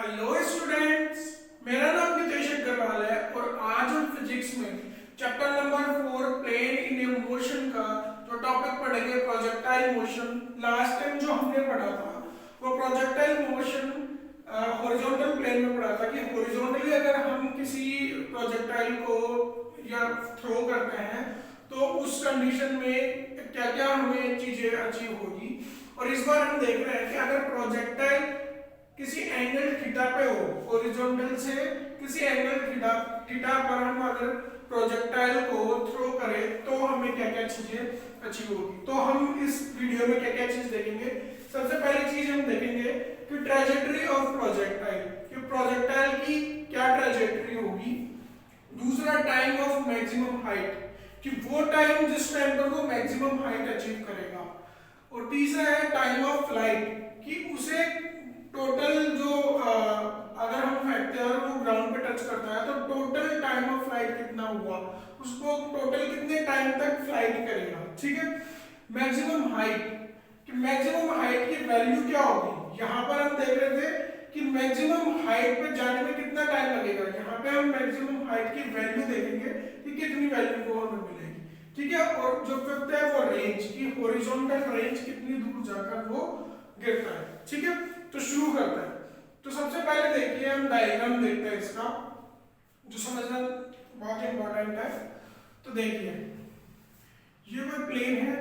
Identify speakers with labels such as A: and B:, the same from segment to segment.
A: Hello students, मेरा नाम नितेश अग्रवाल है और आज हम फिजिक्स में चैप्टर नंबर 4 प्लेन इन ए मोशन का जो टॉपिक पढ़ेंगे प्रोजेक्टाइल मोशन। लास्ट टाइम जो हमने पढ़ा था वो प्रोजेक्टाइल मोशन हॉरिजॉन्टल प्लेन में पढ़ा था कि हॉरिजॉन्टली अगर हम किसी प्रोजेक्टाइल को या थ्रो करते हैं तो उस कंडीशन में क्या क्या हमें चीजें अचीव होगी। और इस बार हम देख रहे हैं कि अगर प्रोजेक्टाइल किसी एंगल थीटा पे हो, हॉरिजॉन्टल से किसी एंगल थीटा पर हम अगर प्रोजेक्टाइल को थ्रो करें तो हमें क्या क्या चीजें अचीव होगी। तो हम इस वीडियो में क्या क्या चीज देखेंगे। सबसे पहली चीज हम देखेंगे कि ट्रेजेक्टरी ऑफ प्रोजेक्टाइल, कि प्रोजेक्टाइल की क्या ट्रेजेक्टरी होगी। दूसरा टाइम ऑफ मैक्सिमम हाइट, कि वो टाइम जिस टाइम पर वो मैक्सिमम हाइट अचीव करेगा। और तीसरा है टाइम ऑफ फ्लाइट, कि उसे टोटल जो अगर हम फेंकते हैं और वो ग्राउंड पे टच करता है तो टोटल टाइम ऑफ फ्लाइट कितना हुआ, उसको टोटल कितने टाइम तक फ्लाइट करेगा। ठीक है। मैक्सिमम हाइट, कि मैक्सिमम हाइट की वैल्यू क्या होगी। यहाँ पर हम देख रहे थे कि मैक्सिमम हाइट पे जाने में कितना टाइम लगेगा। यहाँ पे हम मैक्सिमम हाइट की वैल्यू देखेंगे कि कितनी वैल्यू को हमें मिलेगी। ठीक है। और जो फिफ्थ है वो रेंज, की हॉरिजॉन्टल रेंज कितनी दूर जाकर वो गिरता है। ठीक है। तो शुरू करते हैं। तो सबसे पहले देखिए हम डायग्राम देखते हैं इसका, जो समझना बहुत इंपॉर्टेंट है। तो देखिए ये कोई प्लेन है,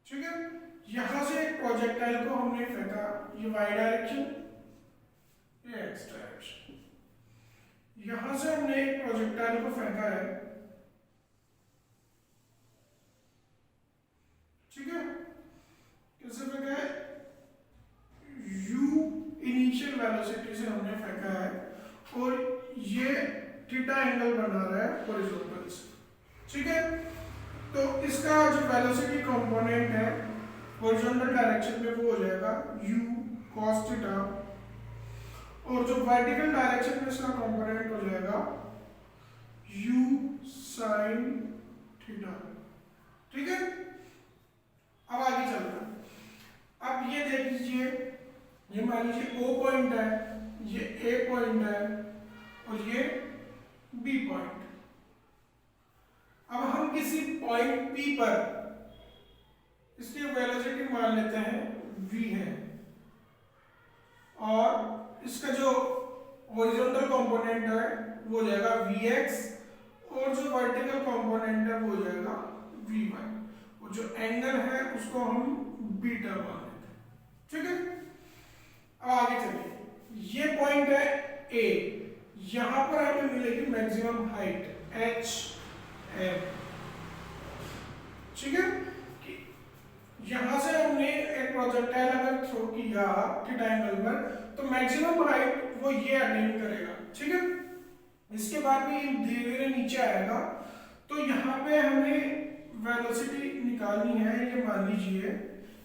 A: ठीक है। यहां से एक प्रोजेक्टाइल को हमने फेंका, ये वाई डायरेक्शन, ये एक्स डायरेक्शन। यहां से हमने एक प्रोजेक्टाइल को फेंका है, ठीक है। कैसे फेंका है, u इनिशियल वेलोसिटी से हमने फेंका है और ये थीटा एंगल बना रहा है हॉरिजॉन्टल से। ठीक है। तो इसका जो वेलोसिटी कंपोनेंट है हॉरिजॉन्टल डायरेक्शन में वो हो जाएगा u cos थीटा, और जो वर्टिकल डायरेक्शन में इसका कंपोनेंट हो जाएगा u sin थीटा। ठीक है। अब आगे चलते हैं। अब ये देख लीजिए, ये मान लीजिए O पॉइंट है, ये A पॉइंट है और ये B पॉइंट। अब हम किसी पॉइंट P पर इसकी वेलोसिटी मान लेते हैं v है, और इसका जो हॉरिजॉन्टल कंपोनेंट है वो हो जाएगा vx, और जो वर्टिकल कंपोनेंट है वो हो जाएगा vy, और जो एंगल है उसको हम बीटा मान लेते हैं। ठीक है। अब आगे चलिए, ये पॉइंट है A, यहां पर हमें मिलेगी मैक्सिमम हाइट h m। ठीक है। यहां से हमने एक प्रोजेक्टाइल अगर थ्रो किया थीटा एंगल पर तो मैक्सिमम हाइट वो ये अटेन करेगा। ठीक है। इसके बाद भी धीरे धीरे नीचे आएगा। तो यहाँ पे हमें वेलोसिटी निकालनी है। ये मान लीजिए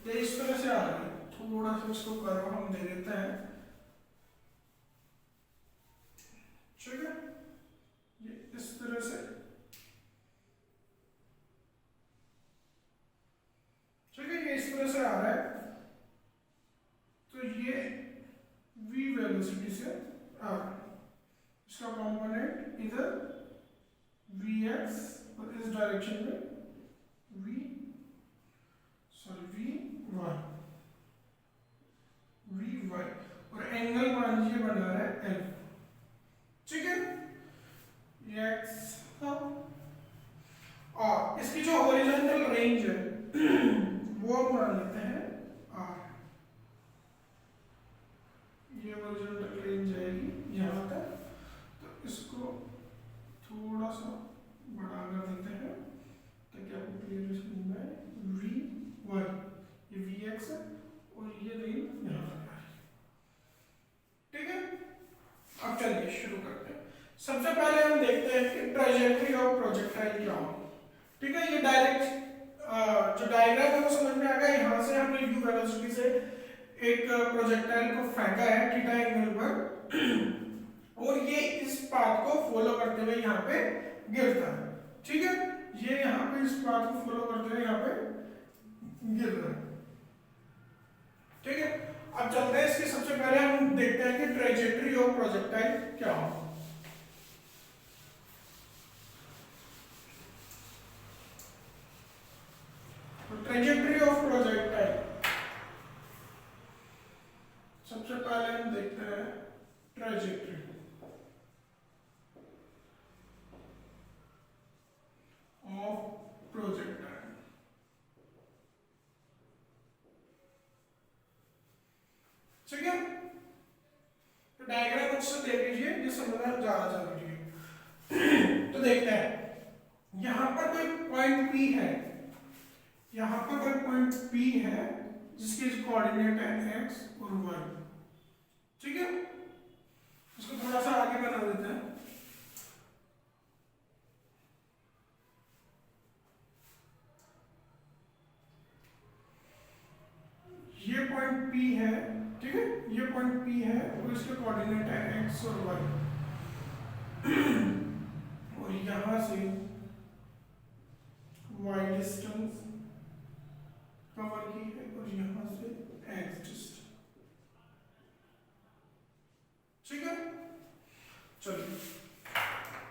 A: ये इस तरह से आ रही है, थोड़ा सा इसको कर्व हम दे देते हैं। ठीक है। ये इस तरह से, ठीक है, ये इस तरह से आ रहा है। तो ये v वेलोसिटी से आ रहा है, इसका कंपोनेंट इधर vx और इस डायरेक्शन में vy, और एंगल मान लीजिए बना रहा है L। ठीक है। x, और इसकी जो हॉरिजॉन्टल रेंज है वो मान लेते हैं r। ये हॉरिजॉन्टल रेंज आएगी यहाँ तक, तो इसको थोड़ा सा बड़ा कर देते हैं ताकि आपको क्लियर समझ में आए। vy, ये vx है और ये रेंज यहाँ तक आ रही है। ठीक है। अब चलिए शुरू करते हैं। सबसे पहले हम देखते हैं कि ट्रेजेक्टरी ऑफ प्रोजेक्टाइल क्या होगी। ठीक है। ये डायरेक्ट जो डायग्राम है वो समझ में आ गया। यहाँ से हमने u वेलोसिटी से एक प्रोजेक्टाइल को फेंका है थीटा एंगल पर और ये इस पाथ को फॉलो करते हुए यहाँ पे गिरता है। ठीक है। ये यहाँ पे इस पाथ को फॉलो करते हुए यहाँ पे ट्रेजेक्ट्री ऑफ प्रोजेक्टाइल क्या होगा? ट्रेजेक्ट्री ऑफ प्रोजेक्टाइल सबसे पहले हम देखते हैं ट्रेजेक्ट्री ऑफ प्रोजेक्टाइल। ठीक है, तो डायग्राम अच्छे से देख लीजिए, ये समझना ज्यादा जरूरी है। तो देखते हैं, यहां पर कोई पॉइंट P है, यहां पर कोई पॉइंट P है जिसके कोऑर्डिनेट है x और y। ठीक है, इसको थोड़ा सा आगे बना देते हैं। ये पॉइंट P है, ठीक है, ये पॉइंट P है और इसके कोऑर्डिनेट है x और y। और यहां से y डिस्टेंस कवर की है और यहां से x डिस्टेंस। ठीक है, चलिए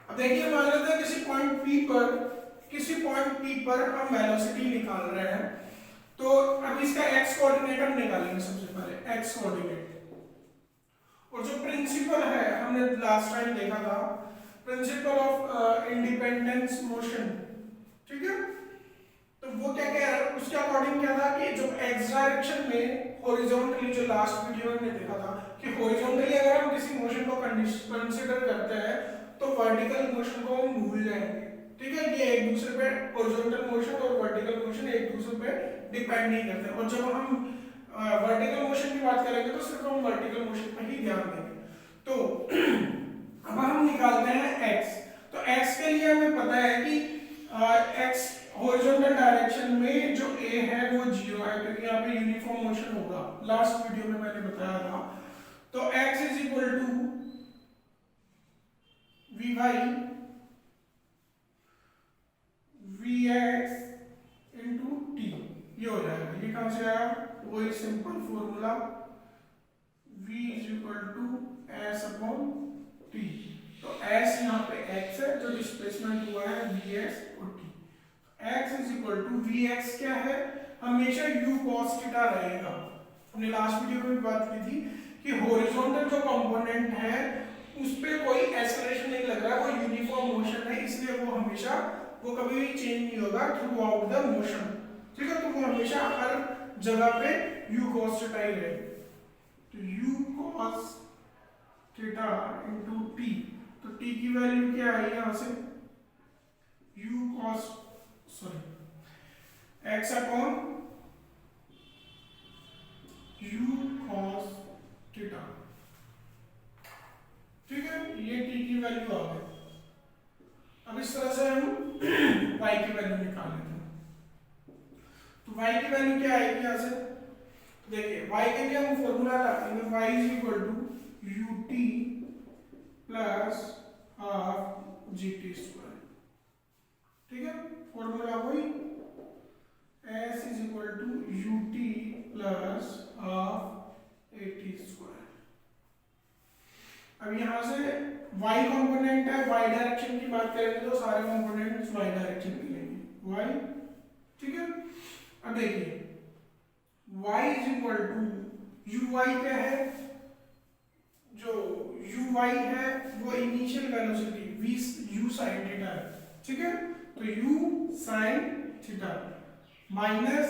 A: अब देखिए, मान लेते हैं किसी पॉइंट P पर हम वेलोसिटी निकाल रहे हैं। तो अब इसका x कोऑर्डिनेट हम निकालेंगे सबसे पहले, x कोऑर्डिनेट। और जो प्रिंसिपल है, हमने लास्ट टाइम देखा था, प्रिंसिपल ऑफ इंडिपेंडेंस मोशन। ठीक है, तो वो क्या कह रहा है, उसके अकॉर्डिंग क्या था कि जो x डायरेक्शन में हॉरिजॉन्टली, जो लास्ट वीडियो में हमने देखा था कि हॉरिजॉन्टली अगर हम किसी मोशन को कंसीडर करते हैं तो वर्टिकल मोशन को हम भूल जाएंगे। ठीक है, ये एक दूसरे पे, हॉरिजॉन्टल मोशन और वर्टिकल मोशन एक दूसरे पे डिपेंड नहीं करते। और जब हम वर्टिकल मोशन की बात करेंगे तो सिर्फ हम वर्टिकल मोशन पर ही ध्यान देंगे। तो अब हम निकालते हैं x। तो x के लिए हमें पता है कि x हॉरिजॉन्टल डायरेक्शन में जो a है वो 0 है, क्योंकि यहाँ पे यूनिफॉर्म मोशन होगा, लास्ट वीडियो में मैंने बताया था। तो x is equal to vx into t, ये हो जाएगा। ये कहां से आया, वही simple formula v is equal to s upon t. तो s यहाँ पे x है, जो डिस्प्लेसमेंट हुआ है vx और t। x is equal to vx क्या है, हमेशा u cos थीटा रहेगा। हमने लास्ट वीडियो में बात की थी कि हॉरिजॉन्टल जो कंपोनेंट है उस पे कोई एक्सेलरेशन नहीं लग रहा है, वो यूनिफॉर्म मोशन है, इसलिए वो हमेशा, वो कभी भी चेंज नहीं होगा थ्रू आउट द मोशन। ठीक है, तो वो हमेशा हर जगह पे u cos थीटा ही रहेगा। तो u cos theta into t, तो t की वैल्यू क्या आई यहां से, u cos x upon u cos theta. ठीक है, ये t की वैल्यू आ गई। अब इस तरह से हम y की वैल्यू निकाल लेते हैं। तो y की वैल्यू क्या आएगी यहां से, देखिए y के लिए हम फॉर्मूला लगाएंगे, y is equal to ut plus half gt square. ठीक है, फॉर्मूला वही s is equal to ut plus half at square. अब यहां से y कंपोनेंट है, y डायरेक्शन की बात करेंगे तो सारे कंपोनेंट्स y डायरेक्शन के लेंगे, y। ठीक है, अब देखिए y is equal to uy क्या है, जो uy है वो initial velocity v u sin theta है। ठीक है, तो u sin थीटा माइनस,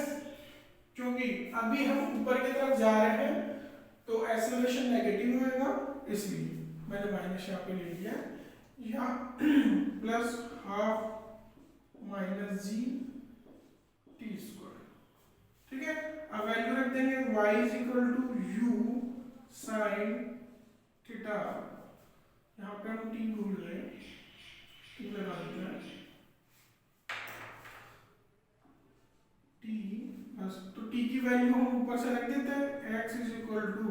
A: क्योंकि अभी हम ऊपर की तरफ जा रहे हैं तो एक्सेलरेशन नेगेटिव होएगा, इसलिए मैंने माइनस यहाँ पे ले लिया, या plus half minus g t square. ठीक है, अब वैल्यू रख देंगे y is equal to u sine theta, यहाँ पे हम t भूल गए, t लगा देते हैं, t बस। तो t की वैल्यू हम ऊपर से रख देते हैं, x is equal to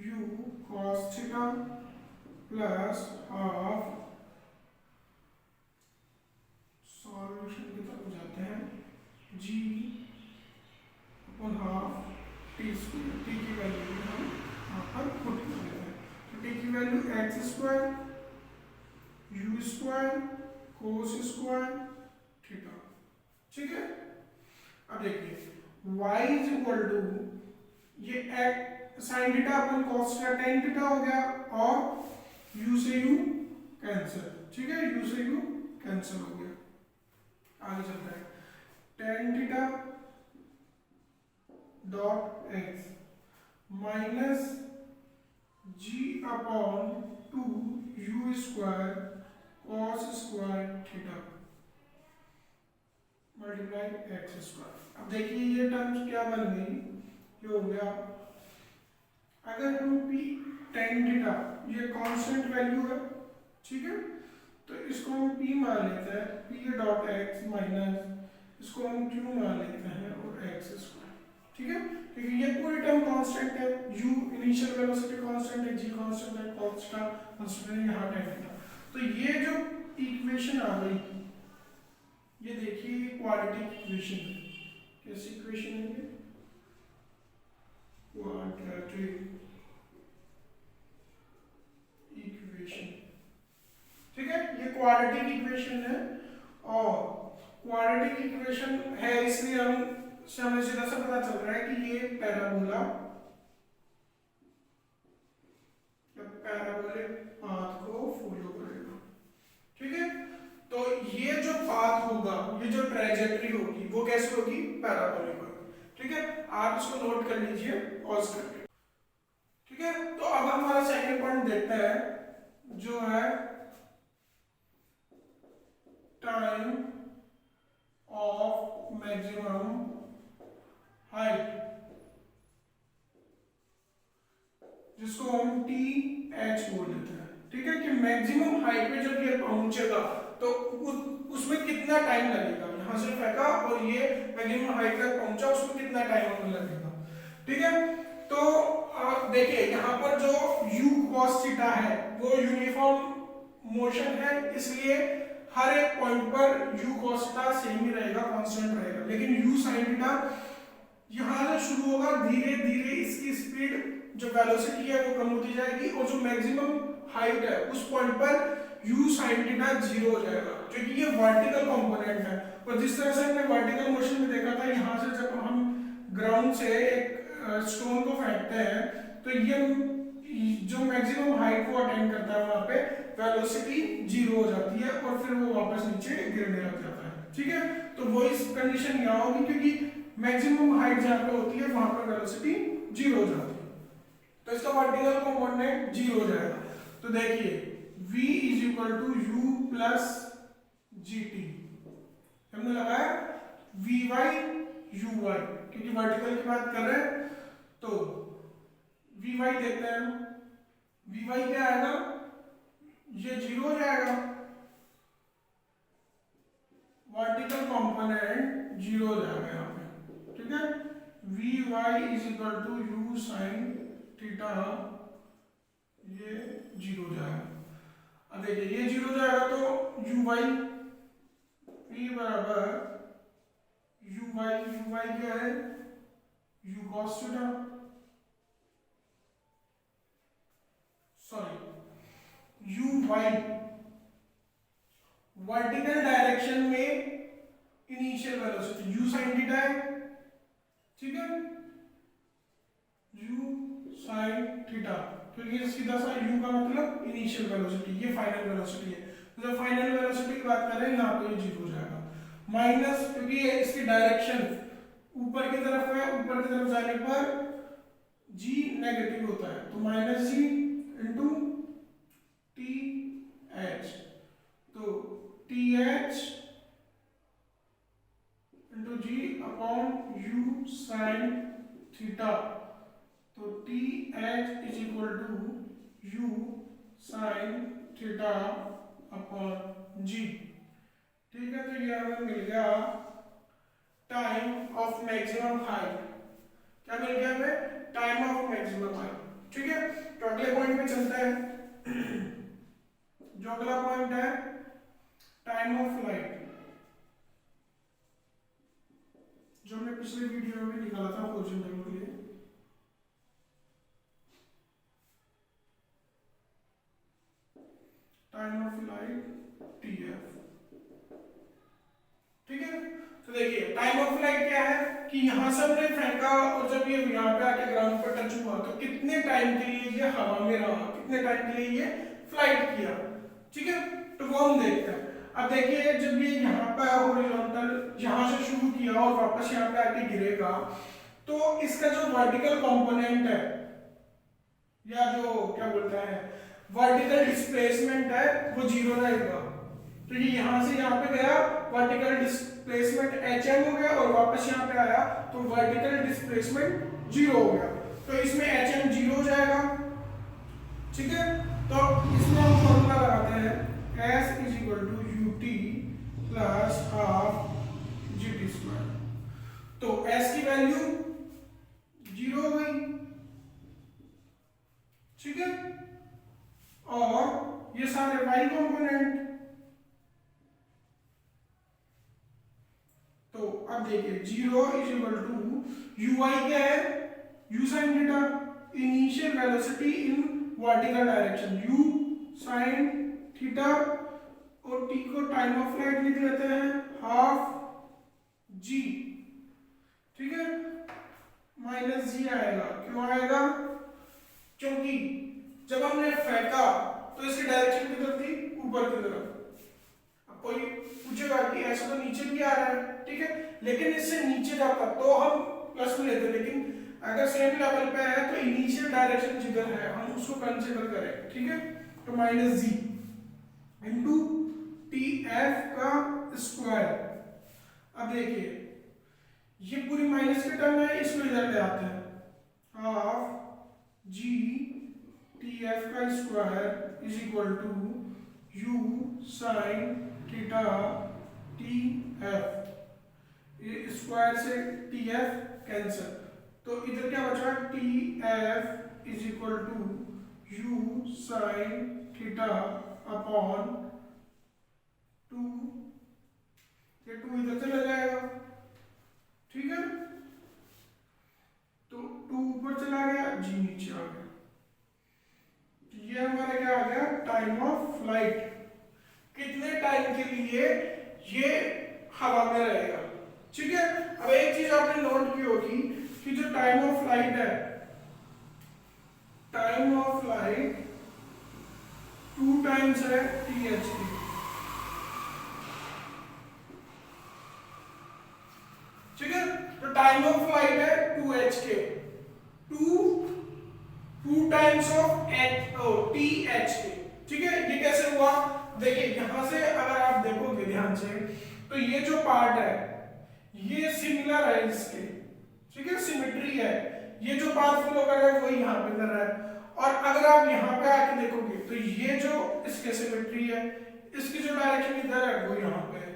A: u cos theta plus half, solution की तरफ जाते हैं, g upon half t square. T की वैल्यू हम यहाँ पर पुट कर देते हैं, तो t value x square u square cos square theta. ठीक है, अब देखिए y इज इक्वल टू ये sine theta upon cos theta tan theta हो गया और u से u कैंसिल। ठीक है, u से u कैंसिल हो गया। आगे चलता है tan theta dot x minus g upon two u square cos square theta multiply x square. अब देखिए ये टर्म्स क्या बन गई, ये हो गया अगर हम p टेन थीटा ये कांस्टेंट वैल्यू है, ठीक है, तो इसको हम p मान लेते हैं p डॉट एक्स माइनस इसको हम q मान लेते हैं और एक्स स्क्वायर। ठीक है, क्योंकि ये पूरी टर्म कांस्टेंट है, u इनिशियल वेलोसिटी कांस्टेंट है, g कांस्टेंट है, cos थीटा कांस्टेंट है, यहाँ tan थीटा। तो ये जो इक्वेशन आ गई ये देखिए क्वाड्रेटिक इक्वेशन है। कैसी इक्वेशन है ये? Quadratic equation. ठीक है, ये क्वाड्रेटिक इक्वेशन है और क्वाड्रेटिक इक्वेशन है इसलिए हमें सीधा सा पता चल रहा है कि ये पैराबोला या पैराबोलिक पाथ को फॉलो करेगा। ठीक है, तो ये जो पाथ होगा, ये जो ट्रेजेक्टरी होगी वो कैसे होगी? पैराबोलिक होगी। ठीक है, आप इसको नोट कर लीजिए पॉज करके। ठीक है, तो अब हमारा सेकंड पॉइंट देखते हैं जो है टाइम ऑफ मैक्सिमम हाइट, जिसको हम टी एच बोल देते हैं। ठीक है, कि मैक्सिमम हाइट पे जब ये पहुंचेगा तो उसमें कितना टाइम लगेगा, यहां से फेंका और ये मैक्सिमम हाइट तक पहुंचा, उसमें कितना टाइम हमें लगेगा। ठीक है, तो देखिए यहाँ पर जो u cos थीटा है वो यूनिफॉर्म मोशन है, इसलिए हर एक पॉइंट पर u cos थीटा सेम ही रहेगा, कांस्टेंट रहेगा। लेकिन u sin थीटा यहां से शुरू होगा, धीरे धीरे इसकी स्पीड जो वेलोसिटी है वो कम होती जाएगी और जो मैक्सिमम हाइट है उस पॉइंट पर u sin थीटा 0 हो जाएगा, क्योंकि ये वर्टिकल कंपोनेंट है। और जिस तरह से हमने वर्टिकल मोशन में देखा था, यहाँ से जब हम ग्राउंड से एक स्टोन को फेंकते हैं तो ये जो मैक्सिमम हाइट को अटेंड करता है वहां पे वेलोसिटी 0 हो जाती है और फिर वो वापस नीचे गिरने लग जाता है। ठीक है, तो वो इस कंडीशन यहाँ होगी क्योंकि मैक्सिमम हाइट जहाँ पे होती है वहां पर वेलोसिटी 0 हो जाती है, तो इसका वर्टिकल कंपोनेंट 0 हो जाएगा। तो देखिए v is equal to u plus g t, हमने लगाया vy uy, क्योंकि वर्टिकल की बात कर रहे हैं तो vy देखते हैं। vy क्या आएगा? ये 0 हो जाएगा, वर्टिकल कंपोनेंट 0 हो जाएगा यहाँ पे। ठीक है, vy is equal to u sin theta, ये 0 हो जाएगा। अब देखिए ये 0 हो जाएगा तो uy v बराबर uy क्या है? u cos theta, sorry uy vertical direction में initial velocity u sin theta है। ठीक है, u sin थीटा, क्योंकि सीधा सा u का मतलब इनिशियल वेलोसिटी, ये फाइनल वेलोसिटी है। तो जब फाइनल वेलोसिटी की बात करें यहाँ पे ये 0 हो जाएगा, माइनस क्योंकि इसकी डायरेक्शन ऊपर की तरफ है, ऊपर की तरफ जाने पर g नेगेटिव होता है, तो minus g into t h, तो t h into g upon u sine theta, तो t h is equal to u sine theta upon g. ठीक है, तो ये हमें मिल गया टाइम ऑफ मैक्सिमम हाइट। क्या मिल गया हमें? Time of maximum height. ठीक है, तो अगले पॉइंट पे चलते हैं। जो अगला पॉइंट है टाइम ऑफ लाइट, जो हमने पिछले वीडियो में निकाला था होरिजॉन्टल के लिए। कि यहाँ से हमने फेंका और जब ये यहाँ पे आके ग्राउंड पर टच हुआ तो कितने टाइम के लिए ये हवा में रहा, कितने टाइम के लिए ये फ्लाइट किया। ठीक है, तो वो हम देखते हैं। अब देखिए जब ये यहाँ पे हॉरिजॉन्टल यहाँ से शुरू किया और वापस यहाँ पे आके गिरेगा तो इसका जो वर्टिकल कंपोनेंट है या जो क्या बोलते हैं वर्टिकल डिस्प्लेसमेंट है वो 0 रहेगा। तो ये यहाँ से यहाँ पे गया, वर्टिकल डिस्प्लेसमेंट hm हो गया और वापस यहाँ पे आया तो वर्टिकल डिस्प्लेसमेंट 0 हो गया। तो इसमें hm 0 हो जाएगा। ठीक है, तो इसमें हम फॉर्मूला लगाते हैं s is equal to ut plus half gt²। तो s की वैल्यू 0 हो गई। ठीक है, और ये सारे y कंपोनेंट। तो अब देखिए 0 इज इक्वल टू ui क्या है, u sin theta, initial velocity in vertical direction u sin theta, और t को टाइम ऑफ फ्लाइट लिख लेते हैं हाफ g। ठीक है, माइनस g आएगा। क्यों आएगा? क्योंकि जब हमने फेंका तो इसकी डायरेक्शन किधर थी, ऊपर की तरफ। अब कोई पूछेगा कि ऐसा तो नीचे भी आ रहा है, ठीक है, लेकिन इससे नीचे जाता तो हम प्लस में लेते, लेकिन अगर सेम लेवल पे है तो इनिशियल डायरेक्शन जिधर है हम उसको कंसीडर करें। ठीक है, तो minus g into T f का स्क्वायर। अब देखिए ये पूरी माइनस की टर्म है, इसको इधर ले आते हैं, हाफ जी टी एफ का square is equal to u sine theta t f. ये स्क्वायर से टी एफ कैंसिल, तो इधर क्या बचा, t f is equal to u sine theta upon 2, ये 2 इधर चला जाएगा। ठीक है, तो 2 ऊपर चला गया, जी नीचे आ गया। ये हमारा क्या आ गया, टाइम ऑफ फ्लाइट, कितने टाइम के लिए ये हवा में रहेगा। ठीक है, अब एक चीज आपने नोट की होगी कि जो टाइम ऑफ फ्लाइट है, टाइम ऑफ फ्लाइट 2 टाइम्स है टी एच की। ठीक है, तो टाइम ऑफ फ्लाइट है 2hk, 2 times of T H के। ठीक है, ये कैसे हुआ, देखिए यहां से अगर आप देखोगे ध्यान से तो ये जो पार्ट है ये सिमिलर है इसके। ठीक है, सिमेट्री है, ये जो पाथ फ्लो कर रहा है वो यहाँ पे कर रहा है। और अगर आप यहाँ पे आके देखोगे तो ये जो इसके सिमेट्री है, इसकी जो डायरेक्शन इधर है वो यहाँ पे है।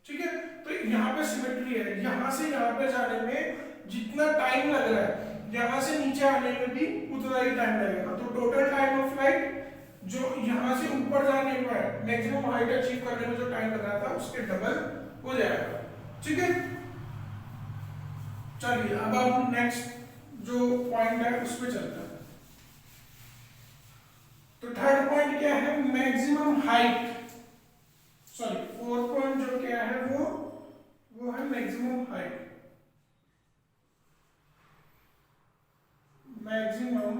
A: ठीक है, तो यहाँ पे सिमेट्री है, यहाँ से यहाँ पे जाने में जितना टाइम लग रहा है यहाँ से नीचे आने में भी उतना ही टाइम लगेगा। तो टोटल टाइम ऑफ फ्लाइट जो यहाँ से ऊपर जाने में मैक्सिमम हाइट अचीव करने में जो टाइम लग रहा था उसके डबल हो जाएगा। ठीक है, चलिए अब हम नेक्स्ट जो पॉइंट है उस पर चलते हैं। तो थर्ड पॉइंट क्या है, maximum height, sorry fourth point जो क्या है वो है मैक्सिमम हाइट। मैक्सिमम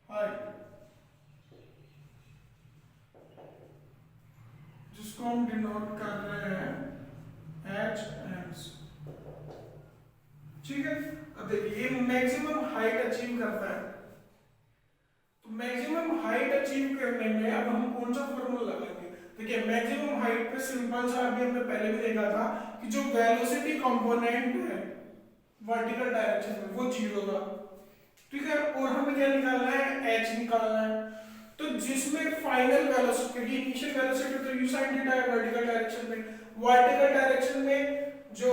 A: हाइट जिसको हम डिनोट कर रहे हैं HMs। ठीक है, अब देखिए ये मैक्सिमम हाइट अचीव करता है, तो मैक्सिमम हाइट अचीव करने में अब हम कौन सा फॉर्मूला लगाएंगे। देखिए मैक्सिमम हाइट पे सिंपल सा अभी हमने पहले भी देखा था कि जो वेलोसिटी कंपोनेंट है वर्टिकल डायरेक्शन में वो 0 था। ठीक है, और हमें क्या निकालना है, h निकालना है। तो जिसमें फाइनल वेलोसिटी, क्योंकि इनिशियल वेलोसिटी तो u sin थीटा है वर्टिकल डायरेक्शन में, वर्टिकल डायरेक्शन में जो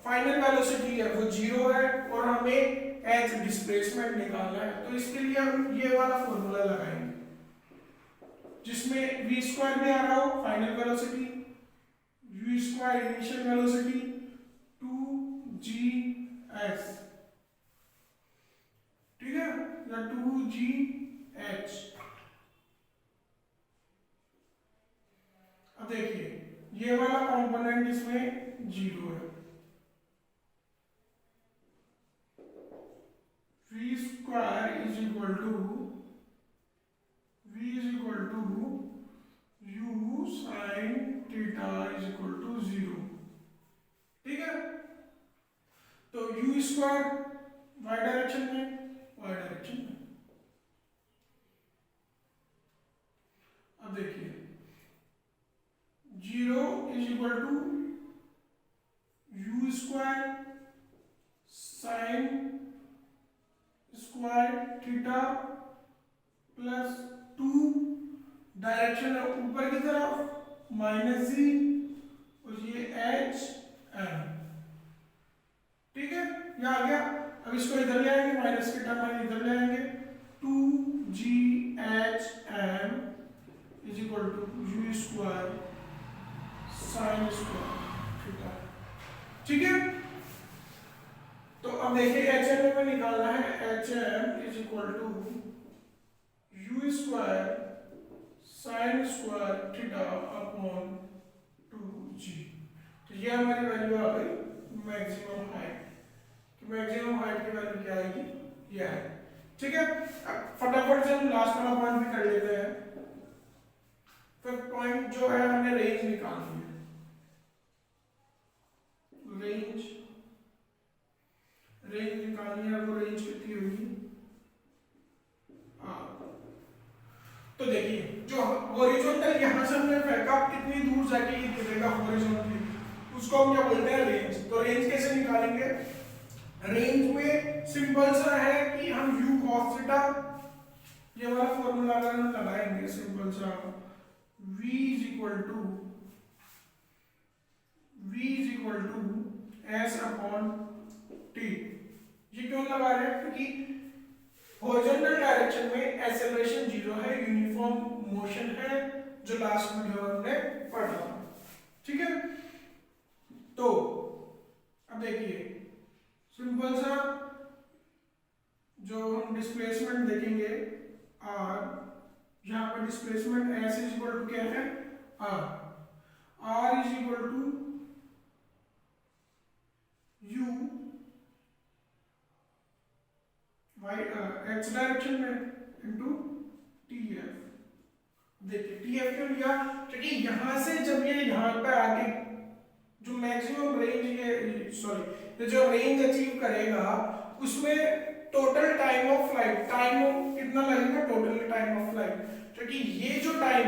A: फाइनल वेलोसिटी है वो 0 है और हमें h डिस्प्लेसमेंट निकालना है। तो इसके लिए हम ये वाला फॉर्मूला लगाएंगे जिसमें v स्क्वायर भी आ रहा हो final velocity, u square initial velocity 2gs। ठीक है, या 2gh। अब देखिए ये वाला कंपोनेंट इसमें 0 है। v square is equal to u sine theta is equal to 0। ठीक है, तो u स्क्वायर y डायरेक्शन में, y डायरेक्शन में। अब देखिए 0 is equal to u square sine square theta plus 2, direction है ऊपर की तरफ माइनस जी, और ये एच एम। ठीक है, ये आ गया। अब इसको इधर ले आएंगे, माइनस के टर्म इधर ले आएंगे, 2ghm is equal to u square sine square theta. ठीक है, तो अब देखिए एच एम में निकालना है, h m is equal to u square sine square theta upon 2g। तो ये हमारी वैल्यू आ गई मैक्सिमम हाइट। तो मैक्सिमम हाइट की वैल्यू क्या आएगी, ये है। ठीक है, अब फटाफट से हम लास्ट वाला पॉइंट भी कर लेते हैं। फिफ्थ पॉइंट जो है, हमें रेंज निकालनी है। रेंज निकालनी है, वो रेंज कितनी होगी, तो देखिए जो हॉरिजॉन्टल यहां से हमने फेंका, कितनी दूर जाके ये गिरेगा हॉरिजॉन्टली, उसको हम क्या बोलते हैं, रेंज। तो रेंज कैसे निकालेंगे, रेंज में सिंपल सा है कि हम u cos थीटा, ये वाला फॉर्मूला अगर हम लगाएंगे सिंपल सा, v is equal to s upon t। ये क्यों लगा रहे हैं, क्योंकि हॉरिजॉन्टल डायरेक्शन में एक्सेलरेशन 0 है, यूनिफॉर्म मोशन है, जो लास्ट वीडियो में हमने पढ़ा था। ठीक है, तो अब देखिए सिंपल सा जो हम डिस्प्लेसमेंट देखेंगे r, यहाँ पर displacement s is equal to क्या है, r is equal to u x direction में इंटू tf। देखिए tf क्यों लिया, क्योंकि यहां से जब ये यहाँ पे आके जो मैक्सिमम रेंज, ये जो रेंज अचीव करेगा, उसमें टोटल टाइम ऑफ फ्लाइट, कितना लगेगा, टोटल टाइम ऑफ फ्लाइट, क्योंकि ये जो टाइम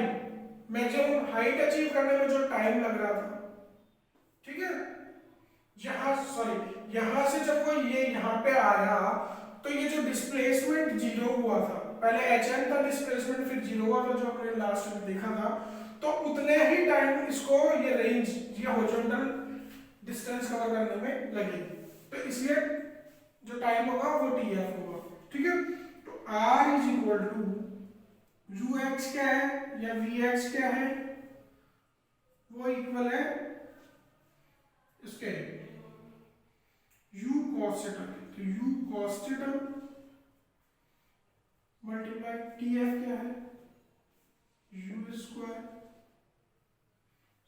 A: मैक्सिमम हाइट अचीव करने में जो टाइम लग रहा था, ठीक है, यहां से जब वो ये यहाँ पे आया, तो ये जो डिस्प्लेसमेंट 0 हुआ था, पहले एचएन था डिस्प्लेसमेंट, फिर 0 हुआ था जो हमने लास्ट में देखा था, तो उतने ही टाइम इसको ये रेंज, ये हॉरिजॉन्टल डिस्टेंस कवर करने में लगेगी। तो इसलिए जो टाइम होगा वो टीएफ होगा। ठीक है, तो r is equal to u x क्या है या वी एक्स क्या है, वो इक्वल है इसके u cos थीटा। तो u cos theta multiply tf क्या है, u स्क्वायर,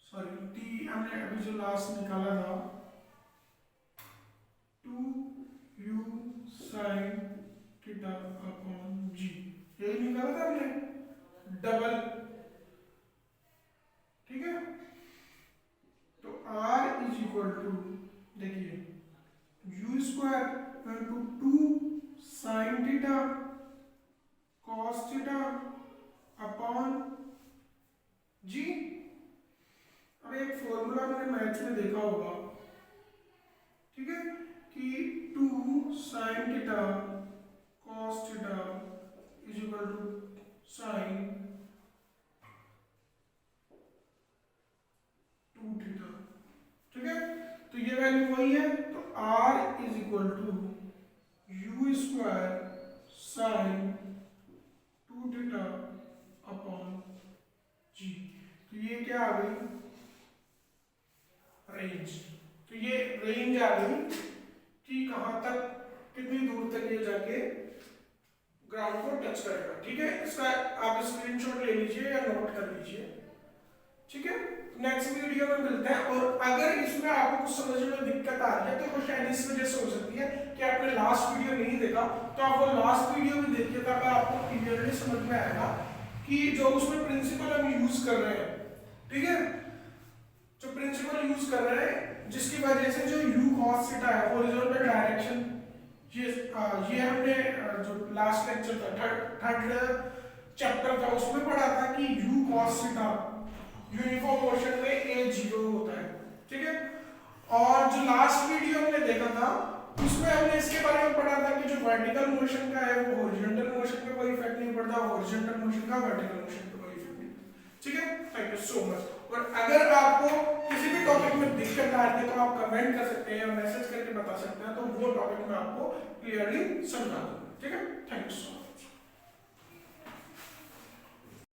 A: सॉरी t हमने अभी जो लास्ट निकाला था 2u sin theta upon g, यही निकाला था हमने डबल। ठीक है, तो r इज इक्वल टू, देखिए u square into 2 sine theta cos theta upon g। अब एक फॉर्मूला हमने मैथ्स में देखा होगा, ठीक है, कि 2 sine theta cos theta is equal to sine 2 theta. ठीक है, तो ये वैल्यू वही है, तो r is equal to u square sine 2 theta upon g। तो ये क्या आ गई, रेंज। तो ये रेंज आ गई कि कहां तक, कितनी दूर तक ये जाके ग्राउंड को टच करेगा। ठीक है, इसका आप स्क्रीनशॉट ले लीजिए या नोट कर लीजिए। ठीक है। नेक्स्ट वीडियो में मिलते हैं। और अगर इसमें आपको कुछ समझ में दिक्कत आ रही है तो वो शायद इस वजह से हो सकती है कि आपने लास्ट वीडियो नहीं देखा, तो आप वो लास्ट वीडियो भी देखिए, तब आपको क्लियरली समझ में आएगा कि जो उसमें प्रिंसिपल हम यूज कर रहे हैं, ठीक है, जो प्रिंसिपल यूज कर रहे हैं जिसकी वजह से जो u cos थीटा है हॉरिजॉन्टल डायरेक्शन, ये हमने जो लास्ट लेक्चर था थर्ड चैप्टर था उसमें पढ़ा था कि u cos theta uniform motion में a 0 होता है, ठीक है। और जो लास्ट वीडियो हमने देखा था उसमें हमने इसके बारे में पढ़ा था कि जो वर्टिकल मोशन का है वो हॉरिजॉन्टल मोशन पे कोई इफेक्ट नहीं पड़ता, हॉरिजॉन्टल मोशन का वर्टिकल मोशन पे कोई इफेक्ट नहीं, ठीक है। Thank you so much. और अगर आपको किसी भी टॉपिक में दिक्कत आ रही है तो आप कमेंट कर सकते हैं या मैसेज करके बता सकते हैं, तो वो टॉपिक मैं आपको क्लियरली समझा दूंगा, ठीक है। Thank you so much.